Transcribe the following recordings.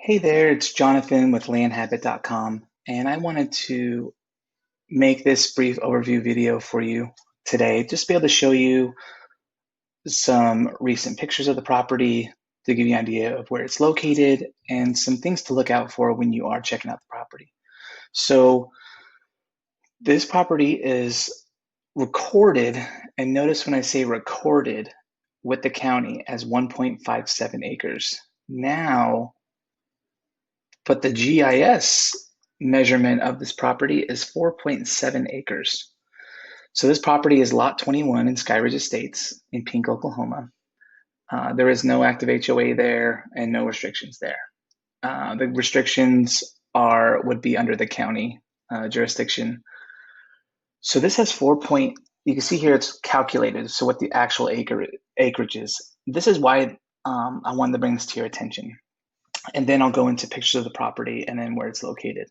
Hey there, it's Jonathan with landhabit.com, and I wanted to make this brief overview video for you today, just to be able to show you some recent pictures of the property to give you an idea of where it's located and some things to look out for when you are checking out the property. So this property is recorded, and notice when I say recorded with the county as 1.57 acres. Now, but the GIS measurement of this property is 4.7 acres. So this property is lot 21 in Skyridge Estates in Pink, Oklahoma. There is no active HOA there and no restrictions there. The restrictions would be under the county jurisdiction. So this has you can see here it's calculated, so what the actual acreage is. This is why I wanted to bring this to your attention. And then I'll go into pictures of the property and then where it's located.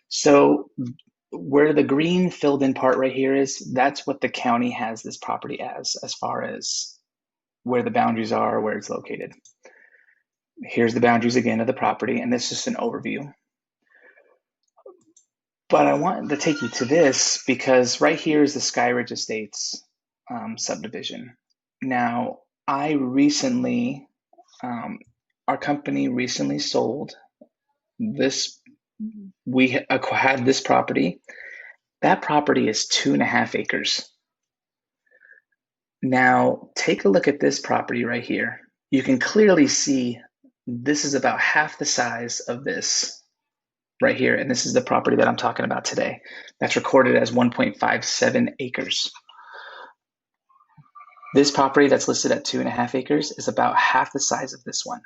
So where the green filled in part right here is, that's what the county has this property as far as where the boundaries are, where it's located. Here's the boundaries again of the property, and this is just an overview. But I wanted to take you to this because right here is the Skyridge Estates subdivision. Now, our company recently sold this. We had this property. That property is 2.5 acres. Now, take a look at this property right here. You can clearly see this is about half the size of this right here, and this is the property that I'm talking about today. That's recorded as 1.57 acres. This property that's listed at 2.5 acres is about half the size of this one.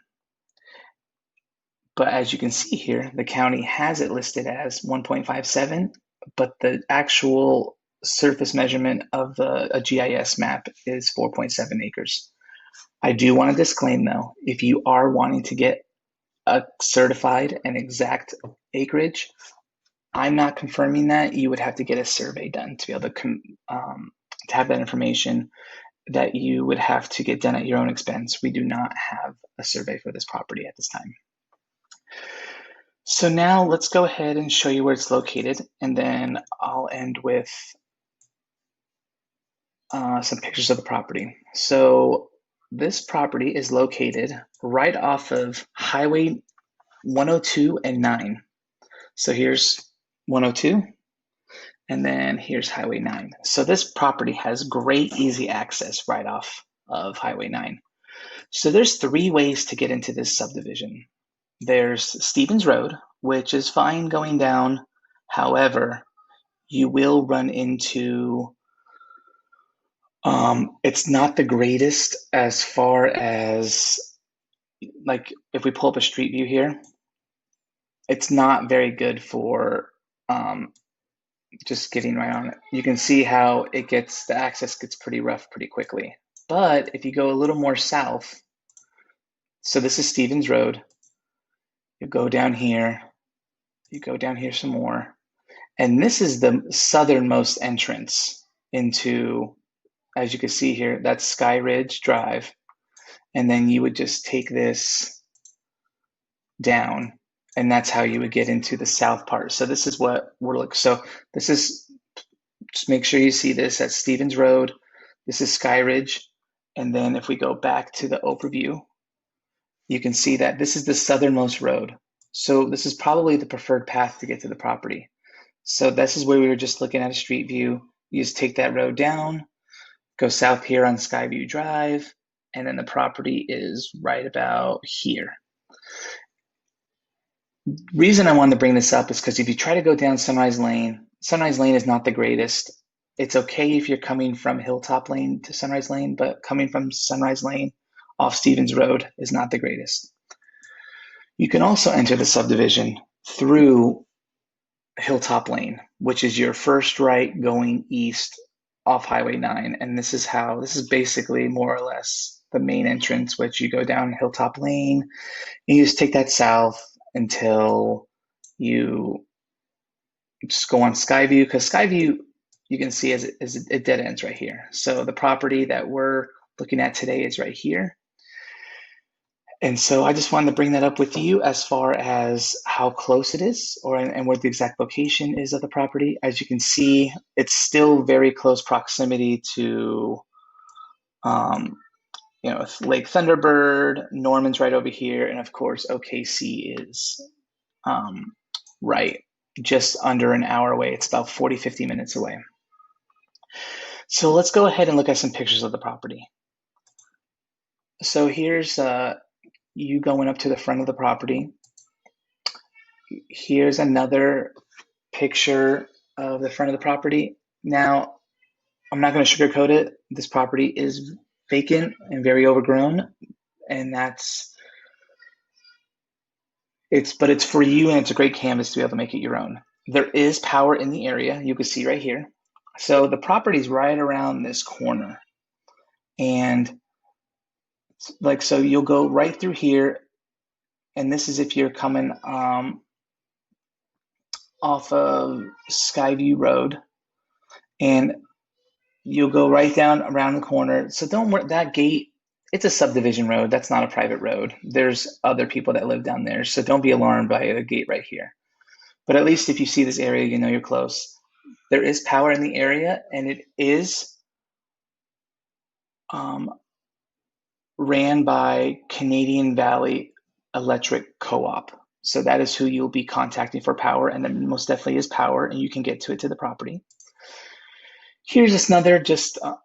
But as you can see here, the county has it listed as 1.57, but the actual surface measurement of a GIS map is 4.7 acres. I do want to disclaim though, if you are wanting to get a certified and exact acreage, I'm not confirming that. You would have to get a survey done to be able to have that information that you would have to get done at your own expense. We do not have a survey for this property at this time. So now let's go ahead and show you where it's located, and then I'll end with some pictures of the property. So this property is located right off of Highway 102 and 9. So here's 102, and then here's Highway 9. So this property has great easy access right off of Highway 9. So there's 3 ways to get into this subdivision. There's Stevens Road, which is fine going down. However, you will run into, it's not the greatest as far as, like, if we pull up a street view here, it's not very good for just getting right on it. You can see how the access gets pretty rough pretty quickly. But if you go a little more south, so this is Stevens Road, you go down here some more, and this is the southernmost entrance into, as you can see here, that's Skyridge Drive, and then you would just take this down, and that's how you would get into the south part. So this is what we're looking. So this is, just make sure you see this at Stevens Road. This is Skyridge, and then if we go back to the overview, you can see that this is the southernmost road. So this is probably the preferred path to get to the property. So this is where we were just looking at a street view. You just take that road down, go south here on Skyview Drive, and then the property is right about here. Reason I wanted to bring this up is because if you try to go down Sunrise Lane is not the greatest. It's okay if you're coming from Hilltop Lane to Sunrise Lane, but coming from Sunrise Lane off Stevens Road is not the greatest. You can also enter the subdivision through Hilltop Lane, which is your first right going east off Highway 9. And this is basically more or less the main entrance, which you go down Hilltop Lane and you just take that south until you just go on Skyview, because Skyview, you can see it dead ends right here. So the property that we're looking at today is right here. And so I just wanted to bring that up with you as far as how close it is and what the exact location is of the property. As you can see, it's still very close proximity to um, Lake Thunderbird, Norman's right over here, and of course OKC is um, right just under an hour away. It's about 40, 50 minutes away. So let's go ahead and look at some pictures of the property. So here's you going up to the front of the property. Here's another picture of the front of the property. Now, I'm not going to sugarcoat it. This property is vacant and very overgrown, and but it's for you, and it's a great canvas to be able to make it your own. There is power in the area. You can see right here. So the property is right around this corner, and so you'll go right through here, and this is if you're coming off of Skyview Road, and you'll go right down around the corner. So don't worry, that gate, it's a subdivision road. That's not a private road. There's other people that live down there. So don't be alarmed by the gate right here. But at least if you see this area, you know you're close. There is power in the area, and it is ran by Canadian Valley Electric Co-op. So that is who you'll be contacting for power, and then most definitely is power, and you can get to the property. Here's just another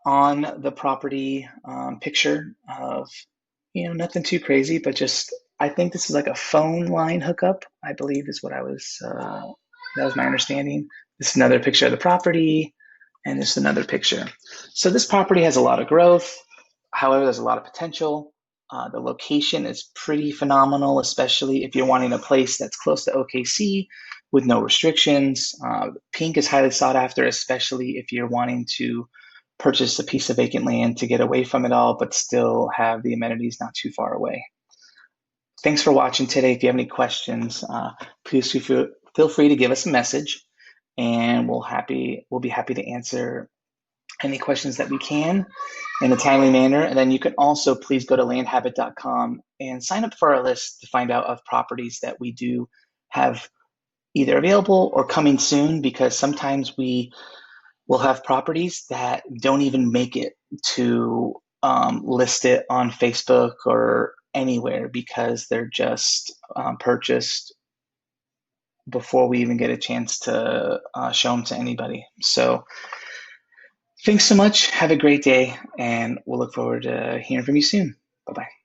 on the property picture of, nothing too crazy, but just, I think this is like a phone line hookup, I believe is what that was my understanding. This is another picture of the property, and this is another picture. So this property has a lot of growth. However, there's a lot of potential. The location is pretty phenomenal, especially if you're wanting a place that's close to OKC with no restrictions. Pink is highly sought after, especially if you're wanting to purchase a piece of vacant land to get away from it all, but still have the amenities not too far away. Thanks for watching today. If you have any questions, please feel free to give us a message, and we'll be happy to answer any questions that we can in a timely manner. And then you can also please go to landhabit.com and sign up for our list to find out of properties that we do have either available or coming soon, because sometimes we will have properties that don't even make it to list it on Facebook or anywhere because they're just purchased before we even get a chance to show them to anybody. So thanks so much. Have a great day, and we'll look forward to hearing from you soon. Bye-bye.